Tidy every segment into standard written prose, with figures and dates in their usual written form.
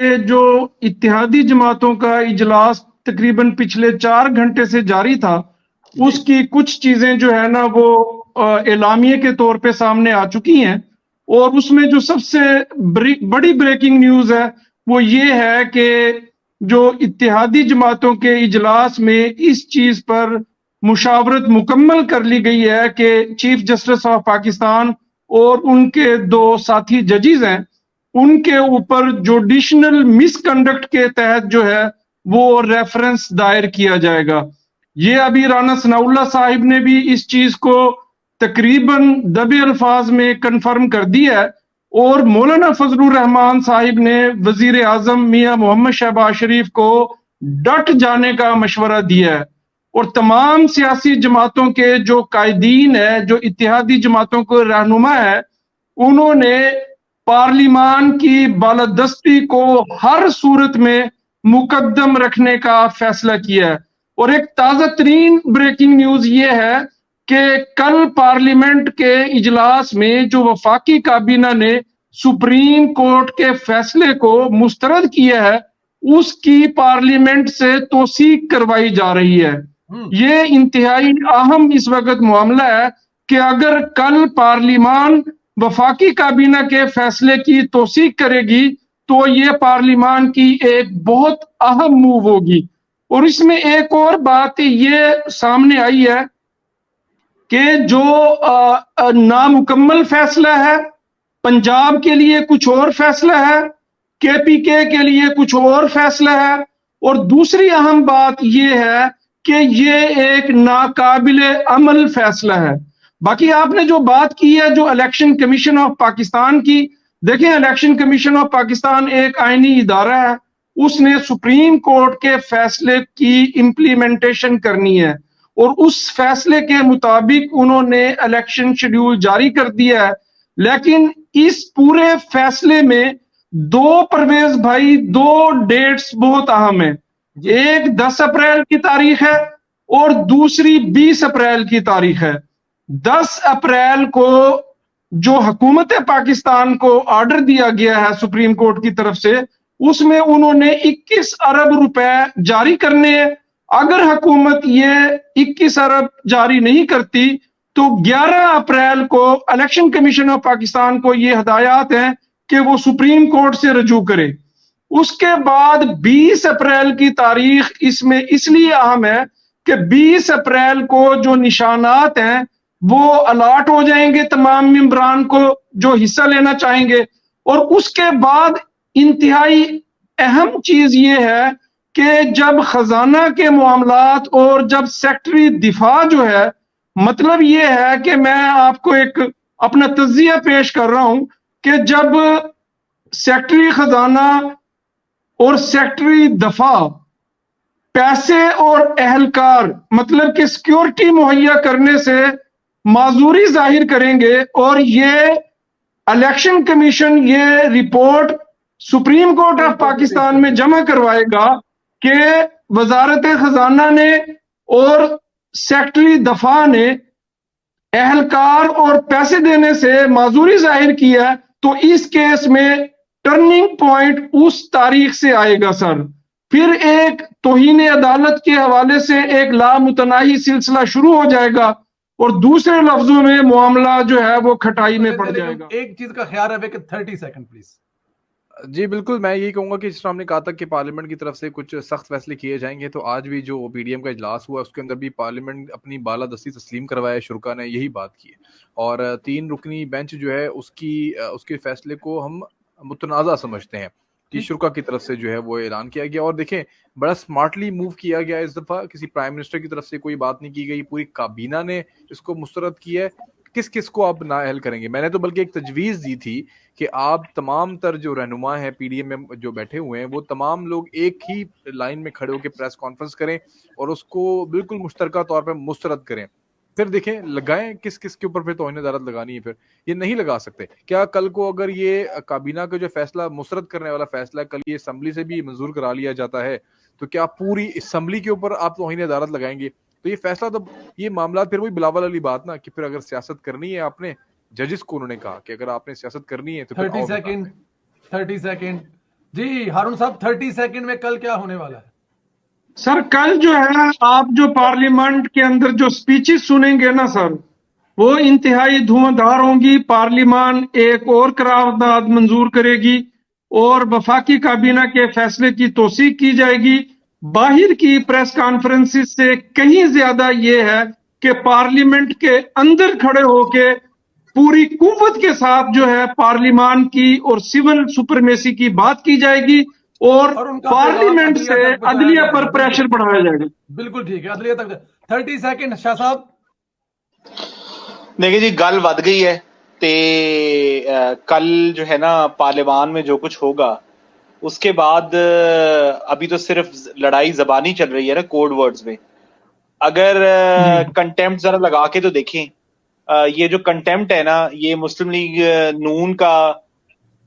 जो इत्तेहादी जमातों का इजलास तकरीबन पिछले 4 घंटे से जारी था, उसकी कुछ चीजें जो है ना वो एलामिये के तौर पे सामने आ चुकी हैं। और उसमें जो सबसे बड़ी ब्रेकिंग न्यूज है वो ये है कि जो इत्तेहादी जमातों के इजलास में इस चीज पर मुशावरत मुकम्मल कर ली गई है कि चीफ जस्टिस ऑफ पाकिस्तान और उनके दो साथी जजेस हैं, उनके ऊपर जुडिशनल मिसकंडक्ट के तहत जो है वो रेफरेंस दायर किया जाएगा। ये अभी राना सनाउल्लाह साहिब ने भी इस चीज को तकरीबन दबे अल्फाज में कंफर्म कर दिया है। और मौलाना फजलुर रहमान साहिब ने वजीर आजम मियां मोहम्मद शहबाज शरीफ को डट जाने का मशवरा दिया है। और तमाम सियासी जमातों के जो कायदीन है, जो इत्तेहादी जमातों को रहनुमा है, उन्होंने पार्लिमान की बालादस्ती को हर सूरत में मुकद्दम रखने का फैसला किया है। और एक ताजा तरीन ब्रेकिंग न्यूज ये है कि कल पार्लियामेंट के इजलास में जो वफाकी काबीना ने सुप्रीम कोर्ट के फैसले को मुस्तरद किया है, उसकी पार्लियामेंट से तौसीक करवाई जा रही है। ये इंतहाई अहम इस वक्त मामला है कि अगर कल पार्लियामान वफाकी काबीना के फैसले की तौसीक करेगी तो ये पार्लियामान की एक बहुत अहम मूव होगी। और इसमें एक और बात ये सामने आई है कि जो नामुकम्मल फैसला है, पंजाब के लिए कुछ और फैसला है, केपीके के लिए कुछ और फैसला है। और दूसरी अहम बात यह है कि ये एक नाकाबिले अमल फैसला है। बाकी आपने जो बात की है जो इलेक्शन कमीशन ऑफ पाकिस्तान की, देखें इलेक्शन कमीशन ऑफ पाकिस्तान एक आईनी इदारा है, उसने सुप्रीम कोर्ट के फैसले की इम्प्लीमेंटेशन करनी है और उस फैसले के मुताबिक उन्होंने इलेक्शन शेड्यूल जारी कर दिया है। लेकिन इस पूरे फैसले में दो, परवेज भाई, दो डेट्स बहुत अहम है। एक 10 अप्रैल की तारीख है और दूसरी 20 अप्रैल की तारीख है। 10 अप्रैल को जो हुकूमत पाकिस्तान को ऑर्डर दिया गया है सुप्रीम कोर्ट की तरफ से, उसमें उन्होंने 21 अरब रुपए जारी करने हैं। अगर हुकूमत ये 21 अरब जारी नहीं करती तो 11 अप्रैल को इलेक्शन कमीशन ऑफ पाकिस्तान को ये हदायत है कि वो सुप्रीम कोर्ट से रजू करे। उसके बाद 20 अप्रैल की तारीख इसमें इसलिए अहम है कि 20 अप्रैल को जो निशानात हैं वो अलाट हो जाएंगे तमाम मेंबरान को जो हिस्सा लेना चाहेंगे। और उसके बाद इंतहाई अहम चीज ये है कि जब खजाना के मामलात और जब सेक्रेटरी दिफा जो है, मतलब ये है कि मैं आपको एक अपना तज्जिया पेश कर रहा हूं कि जब सेक्रेटरी खजाना और सेक्रेटरी दफा पैसे और अहलकार मतलब कि सिक्योरिटी मुहैया करने से माजूरी जाहिर करेंगे और ये इलेक्शन कमीशन ये report supreme court of Pakistan में जमा करवाएगा कि वजारत खजाना ने और सेक्रेटरी दफा ने अहलकार और पैसे देने से माजूरी जाहिर किया, तो इस केस में टर्निंग पॉइंट उस तारीख से आएगा सर। फिर एक तौहीन अदालत के हवाले से एक लामुतनाही सिलसिला शुरू हो जाएगा और दूसरे लफ्जों में मामला जो है वो खटाई में पड़ जाएगा। एक चीज का ख्याल रहे कि 30 सेकंड प्लीज। जी बिल्कुल, मैं यही कहूंगा कि जिस तरह हमने कहा था कि पार्लियामेंट की तरफ से कुछ सख्त फैसले किए जाएंगे, तो आज भी जो पीडीएम का इजलास हुआ उसके अंदर भी पार्लियामेंट अपनी बालादस्ती तस्लीम करवाया, शुरा ने यही बात की है। और 3 रुकनी बेंच जो है उसके फैसले को हम मुतनाज़ा समझते हैं कि शुरा की तरफ से जो है वो ऐलान किया गया। और देखें बड़ा स्मार्टली मूव किया गया इस दफा, किसी प्राइम मिनिस्टर की तरफ से कोई बात नहीं की गई, पूरी काबीना ने इसको मुस्तरद किया है। किस किस को आप नाअहल करेंगे? मैंने तो बल्कि एक तजवीज़ दी थी कि आप तमाम तर जो रहनुमा है पीडीएम में जो बैठे हुए हैं वो तमाम लोग एक ही लाइन में खड़े होकर प्रेस कॉन्फ्रेंस करें और उसको बिल्कुल मुश्तरका तौर पर मुस्तरद करें। फिर देखें लगाएं किस किस के ऊपर फिर तौहीन अदालत लगानी है। फिर ये नहीं लगा सकते। क्या कल को अगर ये काबीना का जो फैसला मुस्तरद करने वाला फैसला कल ये असम्बली से भी मंजूर करा लिया जाता है तो क्या पूरी असम्बली के ऊपर आप तौहीन अदालत लगाएंगे? तो ये फैसला, तो ये मामला फिर वही बिलावल वाली बात ना कि फिर अगर सियासत करनी है आपने, जजेस को उन्होंने कहा कि अगर आपने सियासत करनी है तो 30 सेकंड जी हारून साहब 30 सेकंड में कल क्या होने वाला है? सर कल जो है आप जो पार्लियामेंट के अंदर जो स्पीचेस सुनेंगे ना सर, वो इंतहाई धुआंधार होंगी। पार्लियामान एक और करारदाद मंजूर करेगी और वफाकी काबीना के फैसले की तौसीक की जाएगी। बाहर की प्रेस कॉन्फ्रेंसिस से कहीं ज्यादा ये है कि पार्लियामेंट के अंदर खड़े होके पूरी कुव्वत के साथ जो है पार्लियामान की और सिविल सुपरमेसी की बात की जाएगी और और उनका पार्लियामेंट पैगाम से तक पहुंचाया अदलिया जाएगा। पर प्रेशर बढ़ाया जाएगा। बिल्कुल ठीक है, अदलिया तक। 30 सेकंड शाह साहब। देखिए जी, गल वध गई है ते कल जो है ना पार्लियामान में जो कुछ होगा उसके बाद अभी तो सिर्फ लड़ाई जबानी चल रही है ना, कोड वर्ड्स में। अगर कंटेम्प्ट जरा लगा के तो देखें, ये जो कंटेम्प्ट है ना, ये मुस्लिम लीग नून का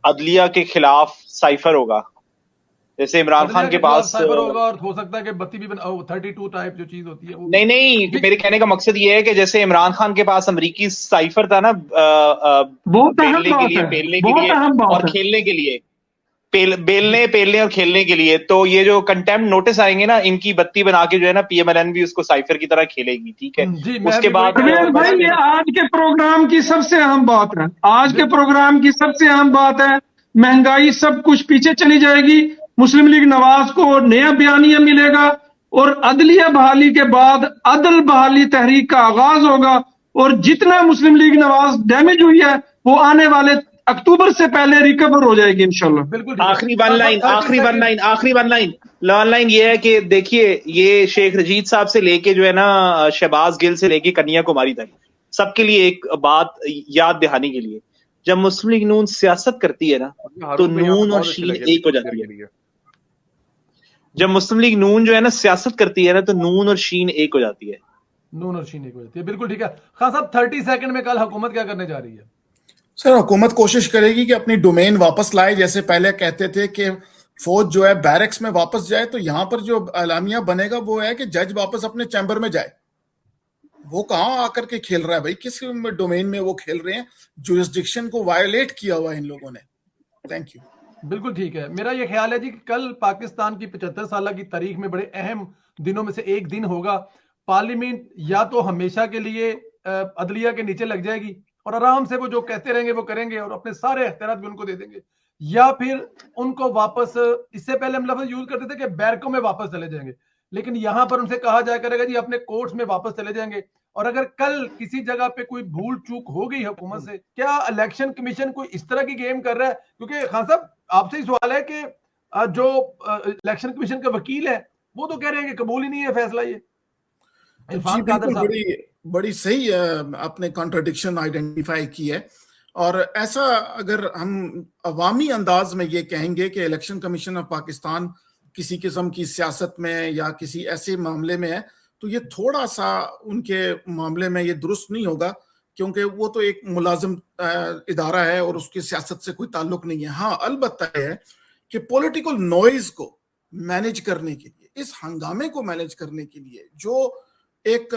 अदलिया के खिलाफ साइफर होगा। जैसे इमरान खान के पास साइबर होगा और हो सकता है कि बत्ती भी 32 टाइप जो चीज होती है वो नहीं, मेरे कहने का मकसद ये है कि जैसे इमरान खान के पास अमरीकी साइफर था ना, बहुत अहम बेलने के बात लिए, है, बेलने के बहुत लिए अहम बात और है। खेलने के लिए, बेलने और खेलने के लिए, तो ये जो कंटेम्प्ट नोटिस आएंगे ना, इनकी बत्ती बना के जो है ना पीएमएलएन भी उसको साइफर की तरह खेलेगी। ठीक है, जी, मैं उसके भी बाद परवेज भाई ये आज के प्रोग्राम की सबसे अहम बात है। आज के प्रोग्राम की सबसे अहम बात है महंगाई, सब कुछ पीछे चली जाएगी। मुस्लिम लीग नवाज को नया बयानिया मिलेगा और अदलिया बहाली के बाद अदल बहाली तहरीक का आगाज होगा और जितना मुस्लिम लीग नवाज डैमेज हुई है वो आने वाले अक्टूबर से पहले रिकवर हो जाएगी इंशाल्लाह। बिल्कुल ठीक है। आखिरी वन लाइन ये है कि देखिए, ये शेख रजीद साहब से लेके जो है ना शहबाज गिल से लेके कन्याकुमारी तक सबके लिए एक बात याद दहानी के लिए, जब मुस्लिम लीग नून सियासत करती है ना तो नून और शीन एक हो जाती है। जब मुस्लिम लीग नून जो है ना सियासत करती है ना तो नून और शीन एक हो जाती है। नून और शीन एक हो जाती है, बिल्कुल ठीक है। खान साहब 30 सेकंड में कल हुकूमत क्या करने जा रही है? सर हुकूमत कोशिश करेगी कि अपनी डोमेन वापस लाए। जैसे पहले कहते थे कि फौज जो है बैरक्स में वापस जाए, तो यहां पर जो एलामिया बनेगा वो है कि जज वापस अपने चैम्बर में जाए। वो कहां आकर के खेल रहा है भाई, किस डोमेन में वो खेल रहे हैं? जुरिस्डिक्शन को वायलेट किया हुआ है इन लोगों ने। Thank you. बिल्कुल ठीक है। मेरा यह ख्याल है जी कि कल पाकिस्तान की 75 साल की तारीख में बड़े अहम दिनों में से एक दिन होगा। पार्लियामेंट या तो हमेशा के लिए अदलिया के नीचे लग जाएगी और आराम से वो जो कहते रहेंगे वो करेंगे और अपने सारे इख्तियार भी उनको दे देंगे, या फिर उनको वापस, इससे पहले हम लफ्ज यूज करते थे कि बैरकों में वापस चले जाएंगे, लेकिन यहां पर उनसे कहा जाया करेगा जी अपने कोर्ट्स में वापस चले जाएंगे। और अगर कल किसी जगह पे कोई भूल चूक हो गई हुकूमत से, क्या इलेक्शन कमीशन कोई इस तरह की गेम कर रहा है? क्योंकि खान साहब आपसे ही सवाल है कि जो इलेक्शन कमीशन का वकील है वो तो कह रहे हैं कि कबूल ही नहीं है फैसला ये। इरफान कादर साहब, बड़ी सही आपने कॉन्ट्रडिक्शन आइडेंटिफाई की है। और ऐसा अगर हम अवामी अंदाज में ये कहेंगे कि इलेक्शन कमीशन ऑफ पाकिस्तान किसी किस्म की सियासत में या किसी ऐसे मामले में है, तो ये थोड़ा सा उनके मामले में ये दुरुस्त नहीं होगा, क्योंकि वो तो एक मुलाजिम इदारा है और उसकी सियासत से कोई ताल्लुक नहीं है। हाँ, अलबत्ता है कि पॉलिटिकल नॉइज को मैनेज करने के लिए, इस हंगामे को मैनेज करने के लिए जो एक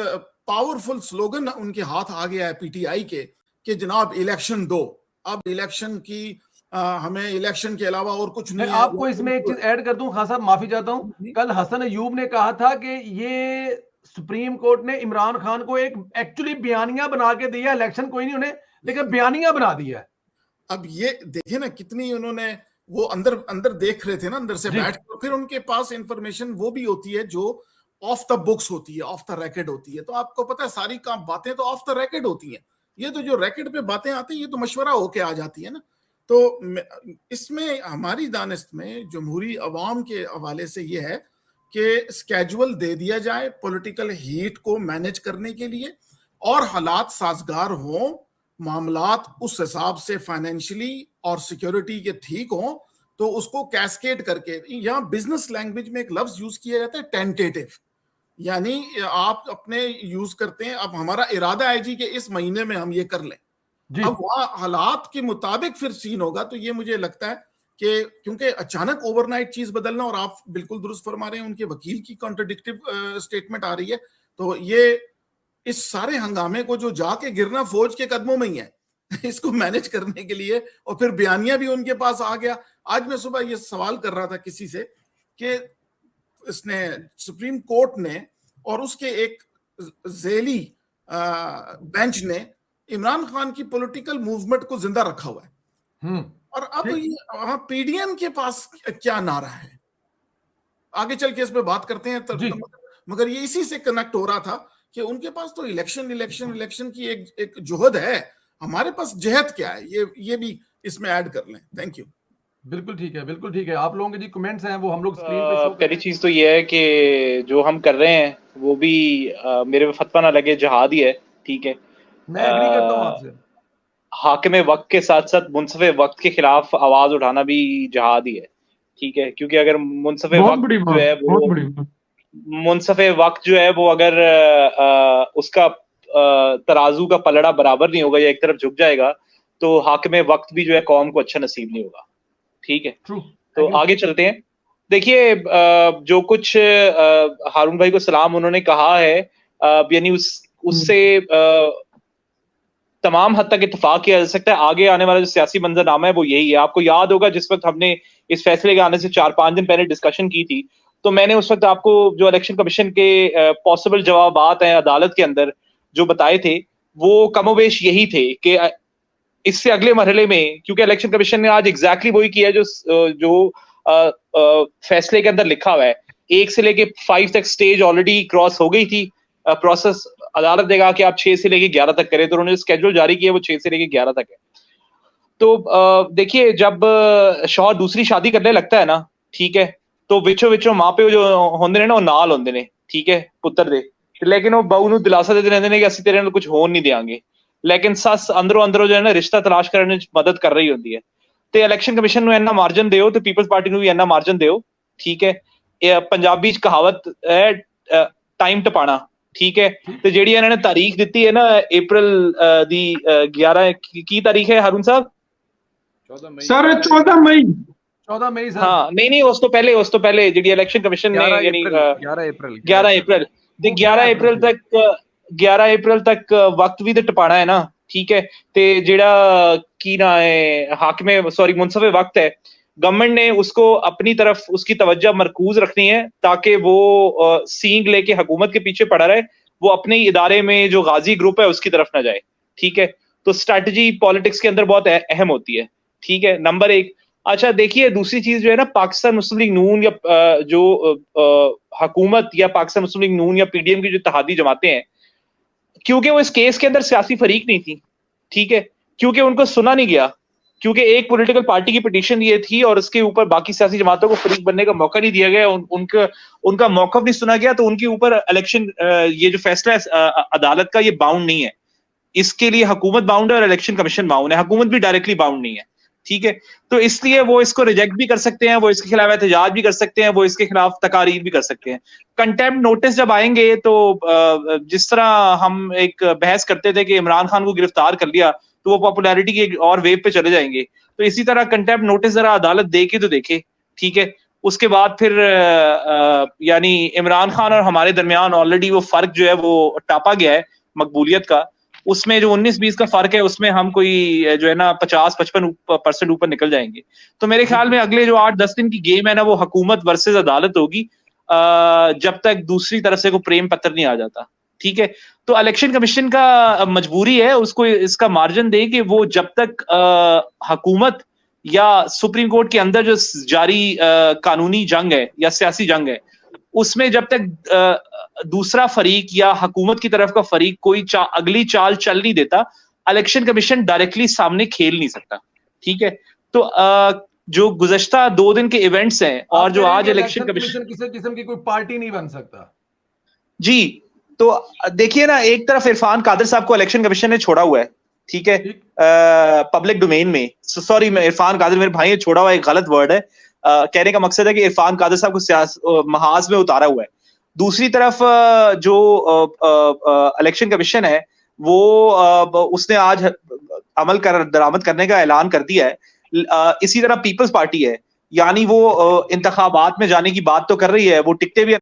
पावरफुल स्लोगन उनके हाथ आ गया है पीटीआई के कि जनाब इलेक्शन दो, अब इलेक्शन की हमें इलेक्शन के अलावा और कुछ नहीं है। आपको इसमें एक चीज ऐड कर दूं खान साहब, माफी चाहता हूं। कल हसन अयूब ने कहा था कि ये सुप्रीम कोर्ट ने इमरान खान को एक एक्चुअली बयानिया बना के दिया, इलेक्शन कोई नहीं उन्हें, लेकिन बयानिया बना दिया है। अब ये देखिए ना कितनी उन्होंने वो अंदर अंदर देख रहे थे ना, अंदर से बैठ कर, फिर उनके पास इंफॉर्मेशन वो भी होती है जो ऑफ द बुक्स होती है, ऑफ द रिकॉर्ड होती है। तो आपको पता है सारी काम बातें तो ऑफ द रिकॉर्ड होती हैं, ये तो जो रिकॉर्ड पे बातें आती हैं ये तो मशवरा होके आ जाती है ना। तो इसमें हमारी दानिस्त में जमहूरी अवाम के हवाले से ये है कि स्केजुअल दे दिया जाए पॉलिटिकल हीट को मैनेज करने के लिए, और हालात साजगार हों, मामलात उस हिसाब से फाइनेंशियली और सिक्योरिटी के ठीक हों, तो उसको कैस्केड करके, यहाँ बिजनेस लैंग्वेज में एक लफ्ज यूज किया जाता है टेंटेटिव, यानी आप अपने यूज करते हैं, अब हमारा इरादा है जी कि इस महीने में हम ये कर लें। अब वहां हालात के मुताबिक फिर सीन होगा। तो ये मुझे लगता है कि क्योंकि अचानक ओवरनाइट चीज बदलना, और आप बिल्कुल दुरुस्त फरमा रहे हैं उनके वकील की कॉन्ट्रडिक्टिव स्टेटमेंट आ रही है, तो ये इस सारे हंगामे को जो जाके गिरना फौज के कदमों में ही है इसको मैनेज करने के लिए। और फिर बयानिया भी उनके पास आ गया, आज मैं सुबह ये सवाल कर रहा था किसी से कि इसने सुप्रीम कोर्ट ने और उसके एक झेली बेंच ने इमरान खान की पॉलिटिकल मूवमेंट को जिंदा रखा हुआ है। और अब ये पीडीएम के पास क्या नारा है, आगे चल के इस पे बात करते हैं। मगर ये इसी से कनेक्ट हो रहा था कि उनके पास तो इलेक्शन की एक जोहद है, हमारे पास जहद क्या है, ये भी इसमें ऐड कर लें। Thank you. बिल्कुल ठीक है, बिल्कुल ठीक है। आप लोगों के जी कमेंट्स हैं वो हम लोग स्क्रीन पे शो कर पहली चीज तो ये है कि जो हम कर रहे हैं वो भी मेरे फतवा ना लगे जहाद ही है, ठीक है। मैं एग्री करता हूं आपसे। हाकिम वक्त के साथ साथ मुनसफे वक्त के खिलाफ आवाज उठाना भी जहाद ही है, ठीक है। क्योंकि अगर मुनसफे वक्त जो है वो मुनसफे वक्त जो है वो अगर उसका तराजू का पलड़ा बराबर नहीं होगा या एक तरफ झुक जाएगा तो हाकिम वक्त भी जो है कौम को अच्छा नसीब नहीं होगा, ठीक है। तो आगे चलते हैं। देखिए जो कुछ हारून भाई को सलाम उन्होंने कहा है, यानी उससे तमाम हद तक इत्तेफाक किया जा सकता है। आगे आने वाला जो सियासी मंजरनामा है वो यही है। आपको याद होगा जिस वक्त हमने इस फैसले के आने से 4-5 दिन पहले डिस्कशन की थी, तो मैंने उस वक्त आपको जो इलेक्शन कमीशन के पॉसिबल जवाबात हैं अदालत के अंदर जो बताए थे वो कमोबेश यही थे कि इससे अगले मरहले में, क्योंकि इलेक्शन कमीशन ने आज एग्जैक्टली वही किया जो फैसले के अंदर लिखा हुआ है। 1 से लेके 5 तक स्टेज ऑलरेडी क्रॉस हो गई थी। प्रोसेस अदालत देगा कि आप 6 से लेके 11 तक करें, तो उन्होंने स्केड्यूल जारी किया वो 6 से लेके 11 तक है। तो देखिए जब शौहर दूसरी शादी करने लगता है ना, ठीक है, तो विचो विचो मां पे जो होंदे ने ना वो नाल होंदे ने, ठीक है, पुत्र दे, लेकिन वो बहू ਨੂੰ दिलासा देते रहंदे ने कि ਅਸੀਂ ਤੇਰੇ ਨਾਲ कुछ होन नहीं देंगे। लेकिन सस अंदरों अंदरों जो है ना रिश्ता तलाश करने में मदद कर रही होती है। तो इलेक्शन कमीशन ਨੂੰ ਇੰਨਾ ਮਾਰਜਨ ਦਿਓ ਤੇ ਪੀਪਲਸ ਪਾਰਟੀ ਨੂੰ ਵੀ ਇੰਨਾ ਮਾਰਜਨ ਦਿਓ, ਠੀਕ ਹੈ। ਇਹ ਪੰਜਾਬੀ ਚ ਕਹਾਵਤ ਹੈ ਟਾਈਮ ਟਪਾਣਾ, ठीक है। तो ਜਿਹੜੀ ਇਹਨਾਂ ਨੇ ਤਾਰੀਖ ਦਿੱਤੀ ਹੈ ਨਾ अप्रैल ਦੀ 11 ਕੀ ਤਾਰੀਖ ਹੈ ਹਾरून ਸਾਹਿਬ? 14 मई सर 14 मई 14 मई सर। हाँ नहीं उस तो पहले ਜਿਹੜੀ इलेक्शन कमीशन ने यानी 11 अप्रैल ਤੇ 11 अप्रैल तक वक्त भी तो टपाना है ना, ठीक है। ते जेड़ा की ना है हाकिम सॉरी मुनसफे वक्त है, गवर्नमेंट ने उसको अपनी तरफ उसकी तवज्जो मरकूज रखनी है ताकि वो सींग लेके हुकूमत के पीछे पड़ा रहे, वो अपने इदारे में जो गाजी ग्रुप है उसकी तरफ ना जाए, ठीक है। तो स्ट्रैटेजी पॉलिटिक्स के अंदर बहुत अहम होती है, ठीक है, नंबर 1। अच्छा देखिए दूसरी चीज जो है ना, पाकिस्तान मुस्लिम लीग नून या जो हुकूमत या पाकिस्तान मुस्लिम लीग नून या पीडीएम की जो इत्तेहादी जमातें हैं, क्योंकि वो इस केस के अंदर सियासी फरीक नहीं थी, ठीक है, क्योंकि उनको सुना नहीं गया, क्योंकि एक पॉलिटिकल पार्टी की पिटीशन ये थी और उसके ऊपर बाकी सियासी जमातों को फरीक बनने का मौका नहीं दिया गया, उनका मौकफ नहीं सुना गया, तो उनके ऊपर इलेक्शन ये जो फैसला है अदालत का ये बाउंड नहीं है। इसके लिए हुकूमत बाउंड है और इलेक्शन कमीशन बाउंड है, हुकूमत भी डायरेक्टली बाउंड नहीं है, ठीक है। तो इसलिए वो इसको रिजेक्ट भी कर सकते हैं, वो इसके खिलाफ एहतजाज भी कर सकते हैं, वो इसके खिलाफ तकारीर भी कर सकते हैं। कंटेम्प्ट नोटिस जब आएंगे तो जिस तरह हम एक बहस करते थे कि इमरान खान को गिरफ्तार कर लिया तो वो पॉपुलैरिटी की एक और वेव पे चले जाएंगे, तो इसी तरह कंटेम्प्ट नोटिस जरा अदालत देखे तो देखे, ठीक है। उसके बाद फिर यानी इमरान खान और हमारे दरमियान ऑलरेडी वो फर्क जो है वो टापा गया है मकबूलियत का, उसमें जो 19-20 का फर्क है उसमें हम कोई जो है ना 50-55% ऊपर निकल जाएंगे। तो मेरे ख्याल में अगले जो 8-10 दिन की गेम है ना वो हुकूमत वर्सेस अदालत होगी, जब तक दूसरी तरफ से कोई प्रेम पत्र नहीं आ जाता, ठीक है। तो इलेक्शन कमीशन का मजबूरी है उसको इसका मार्जिन दे कि वो जब तक हुकूमत या सुप्रीम कोर्ट के अंदर जो जारी कानूनी जंग है या सियासी जंग है उसमें जब तक दूसरा फरीक या हुकूमत की तरफ का फरीक कोई अगली चाल चल नहीं देता, इलेक्शन कमीशन डायरेक्टली सामने खेल नहीं सकता, ठीक है। तो जो गुज़श्ता 2 दिन के इवेंट्स हैं और जो आज इलेक्शन कमीशन किसी किस्म की कोई पार्टी नहीं बन सकता जी। तो देखिए ना, एक तरफ इरफान कादिर साहब को इलेक्शन कमीशन ने छोड़ा हुआ है, ठीक है, पब्लिक डोमेन में, सॉरी मैं इरफान कादिर मेरे भाई ने छोड़ा हुआ एक गलत वर्ड है, कहने का मकसद है कि इरफान कादिर साहब को महाज में उतारा हुआ है। दूसरी तरफ जो इलेक्शन कमीशन है वो उसने आज अमल दरामद करने का ऐलान कर दिया है। इसी तरह पीपल्स पार्टी है, यानी वो इंतखाबात में जाने की बात तो कर रही है, वो टिकटें भी